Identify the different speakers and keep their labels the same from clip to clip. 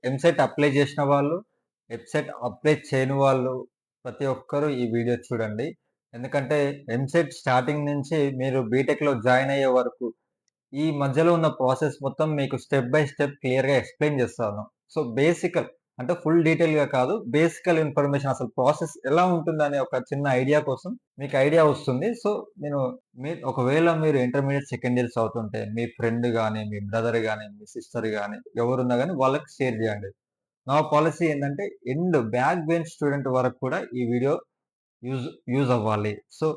Speaker 1: EAMCET apply చేసిన వాళ్ళు, EAMCET apply చేయని వాళ్ళు ప్రతి ఒక్కరు ఈ వీడియో చూడండి. ఎందుకంటే ఎంసెట్ స్టార్టింగ్ నుంచి మీరు బీటెక్‌లో జాయిన్ అయ్యే వరకు ఈ మధ్యలో ఉన్న ప్రాసెస్ మొత్తం మీకు స్టెప్ బై స్టెప్ క్లియర్‌గా ఎక్స్‌ప్లెయిన్ చేస్తాను. సో, బేసికల్ అంటే ఫుల్ డీటెయిల్‌గా కాదు. బేసికల్ ఇన్ఫర్మేషన్ అసలు ప్రాసెస్ ఎలా ఉంటుందనే ఒక చిన్న ఐడియా కోసం మీకు ఐడియా వస్తుంది. సో, నేను ఒకవేళ మీరు ఇంటర్మీడియేట్ సెకండ్ ఇయర్ చదువుతుంటే మీ ఫ్రెండ్ గాని, మీ బ్రదర్ గాని, మీ సిస్టర్ గాని ఎవరున్నా గాని వాళ్ళకి షేర్ చేయండి. నా పాలిసీ ఏందంటే బ్యాక్ బెంచ్ స్టూడెంట్ వరకు కూడా ఈ వీడియో యూజ్ యూజ్ అవ్వాలి. సో,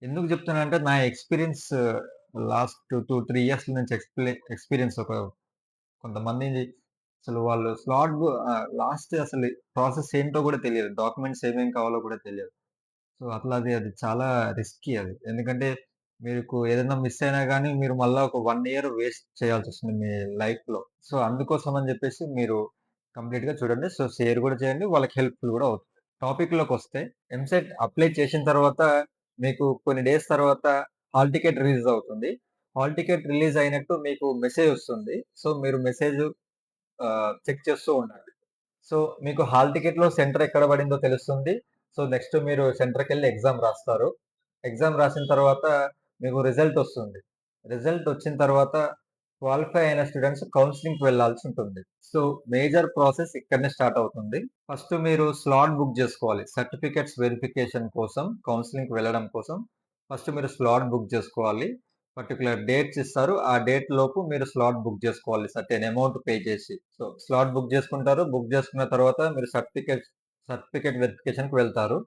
Speaker 1: ఎందుకు చెప్తున్నానంటే నా ఎక్స్‌పీరియన్స్ లాస్ట్ 2, 3 ఇయర్స్ నుంచి ఎక్స్‌పీరియన్స్ కొంతమందిది అసలు వాళ్ళు లాస్ట్ అసలు ప్రాసెస్ ఏంటో కూడా తెలియదు. డాక్యుమెంట్స్ ఏమేం కావాలో కూడా తెలియదు. సో, అట్లా అది చాలా రిస్కీ అది. ఎందుకంటే మీకు ఏదైనా మిస్ అయినా గాని మీరు మళ్ళా ఒక 1 ఇయర్ వేస్ట్ చేయాల్సొస్తుంది మీ లైఫ్‌లో. సో, అందుకోసం అని చెప్పేసి మీరు కంప్లీట్‌గా చూడండి. సో, షేర్ కూడా చేయండి. వాళ్ళకి హెల్ప్‌ఫుల్ కూడా అవుతుంది. టాపిక్‌లోకొస్తే ఎంసెట్ అప్లై చేసిన తర్వాత మీకు కొన్ని డేస్ తర్వాత హాల్ టికెట్ రిలీజ్ అవుతుంది. హాల్ టికెట్ రిలీజ్ అయినట్టు మీకు మెసేజ్ వస్తుంది. సో, మీరు మెసేజ్ చెక్ చేస్తూ ఉండాలి. సో, మీకు హాల్ టికెట్‌లో సెంటర్ ఎక్కడ పడిందో తెలుస్తుంది. సో, నెక్స్ట్ మీరు సెంటర్‌కెళ్ళి ఎగ్జామ్ రాస్తారు. ఎగ్జామ్ రాసిన తర్వాత మీకు రిజల్ట్ ఒస్తుంది. రిజల్ట్ ఒచ్చిన తర్వాత క్వాలిఫై అయిన స్టూడెంట్స్ కౌన్సెలింగ్‌కి వెళ్ళాల్సుంటుంది. సో, మేజర్ ప్రాసెస్ ఇక్కడనే స్టార్ట్ అవుతుంది. ఫస్ట్ మీరు స్లాట్ బుక్ జేసుకోవాలి. సర్టిఫికేట్స్ వెరిఫికేషన్ కోసం కౌన్సెలింగ్‌కి వెళ్ళడం కోసం ఫస్ట్ మీరు స్లాట్ బుక్ జేసుకోవాలి. పర్టిక్యులర్ డేట్స్ ఇస్తారు. ఆ డేట్ లోపు మీరు స్లాట్ బుక్ జేసుకోవాలి. సర్టెన్ అమౌంట్ పే చేసి. సో, స్లాట్ బుక్ జేసుకుంటారు. బుక్ జేసుకున్న తర్వాత మీరు సర్టిఫికేట్ వెరిఫికేషన్‌కి వెళ్తారు.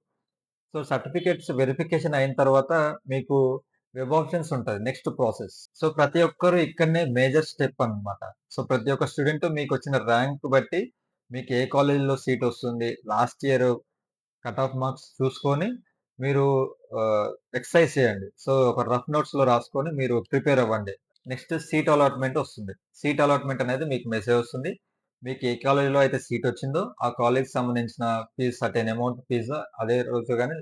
Speaker 1: సో, సర్టిఫికేట్స్ వెరిఫికేషన్ అయిన తర్వాత మీకు వెబ్ ఆప్షన్స్ ఉంటది. Next process. సో, ప్రతి ఒక్కరు ఇక్కడనే మేజర్ స్టెప్ అన్నమాట. సో, ప్రతి ఒక్క స్టూడెంట్ మీకొచ్చిన ర్యాంక్ బట్టి మీకు ఏ కాలేజ్‌లో సీట్ వస్తుంది. Last year cut off marks చూసుకొని మీరు ఎక్సర్సైజ్ చేయండి. సో, ఒక రఫ్ నోట్స్‌లో రాసుకొని మీరు ప్రిపేర్ అవ్వండి. నెక్స్ట్ సీట్ అలాట్‌మెంట్ వస్తుంది. సీట్ అలాట్‌మెంట్ అనేది మీకు మెసేజ్ వస్తుంది. మీకు ఏ కాలేజ్‌లో అయితే సీట్ వచ్చిందో, ఆ కాలేజ్‌కి సంబంధించిన ఫీజ్ సర్టెన్ అమౌంట్ ఫీజ్ అదే రోజు గాని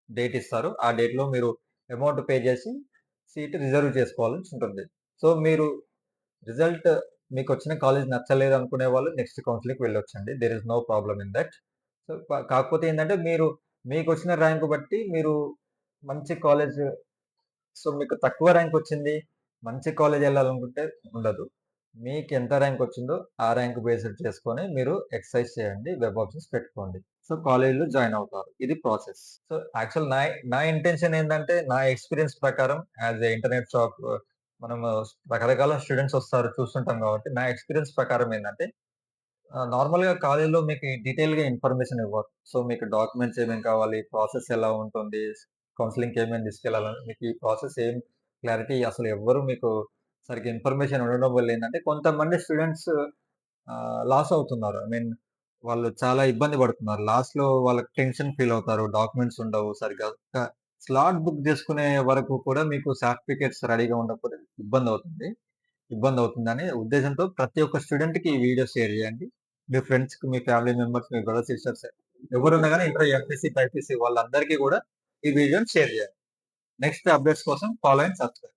Speaker 1: డేట్ ఇస్తారు. ఆ డేట్‌లో మీరు అమౌంట్ పే చేసి సీట్ రిజర్వ్ చేసుకోవాల్సి ఉంటుంది. సో, మీరు రిజల్ట్ మీకొచ్చిన కాలేజ్ నచ్చలేదు అనుకునే వాళ్ళు నెక్స్ట్ కౌన్సిలింగ్‌కి వెళ్ళొచ్చండి. There is no problem in that. So, కాకపోతే ఏందంటే మీకొచ్చిన ర్యాంక్ బట్టి మీరు మంచి కాలేజ్ సో, మీకు తక్కువ ర్యాంక్ వచ్చింది. మంచి కాలేజ్ ఎళ్ళాలనుకుంటే ఉండదు. మీకెంత ర్యాంక్ వచ్చిందో ఆ ర్యాంక్ బేస్డ్ చేసుకొని మీరు ఎక్సర్సైజ్ చేయండి. వెబ్ ఆప్షన్స్ పెట్టుకోండి. సో, కాలేజ్‌లో జాయిన్ అవుతారు. ఇది ప్రాసెస్. సో, యాక్చువల్ నా నా ఇంటెన్షన్ ఏందంటే నా ఎక్స్‌పీరియన్స్ ప్రకారం యాస్ ఎ ఇంటర్నెట్ షాప్ మనము రకరకాల స్టూడెంట్స్ వస్తారు చూస్తుంటాం కాబట్టి నా ఎక్స్‌పీరియన్స్ ప్రకారం ఏందంటే నార్మల్‌గా కాలేజ్‌లో మీకు డీటెయిల్‌గా ఇన్ఫర్మేషన్ ఇవ్వరు. సో, మీకు డాక్యుమెంట్స్ ఏమేం కావాలి? ప్రాసెస్ ఎలా ఉంటుంది? కౌన్సెలింగ్‌కి ఏమేమి తీసుకెళ్ళాలని మీకు ఈ ప్రాసెస్ క్లారిటీ అసలు ఎవ్వరు మీకు సరిగ్గా ఇన్ఫర్మేషన్ ఉండడం వల్ల ఏందంటే కొంతమంది స్టూడెంట్స్ లాస్ అవుతున్నారు. ఐ మీన్ వాళ్ళు చాలా ఇబ్బంది పడుతున్నారు. లాస్ట్‌లో వాళ్ళకి టెన్షన్ ఫీల్ అవుతారు. డాక్యుమెంట్స్ ఉండవు సరిగ్గా. స్లాట్ బుక్ చేసుకునే వరకు కూడా మీకు సర్టిఫికేట్స్ రెడీగా ఉండకపోతే ఇబ్బందవుతుందనే ఉద్దేశంతో ప్రతి ఒక్క స్టూడెంట్‌కి ఈ వీడియో షేర్ చేయండి. మీ ఫ్రెండ్స్‌కి, మీ ఫ్యామిలీ మెంబర్స్, మీ బ్రదర్, సిస్టర్స్ ఎవరున్నా గాని ఇంటర్ ఎంపీసీ, బైపీసీ వాళ్ళందరికీ కూడా ఈ వీడియోని షేర్ చేయండి. నెక్స్ట్ అప్డేట్స్ కోసం ఫాలో అండ్ సబ్‌స్క్రైబ్.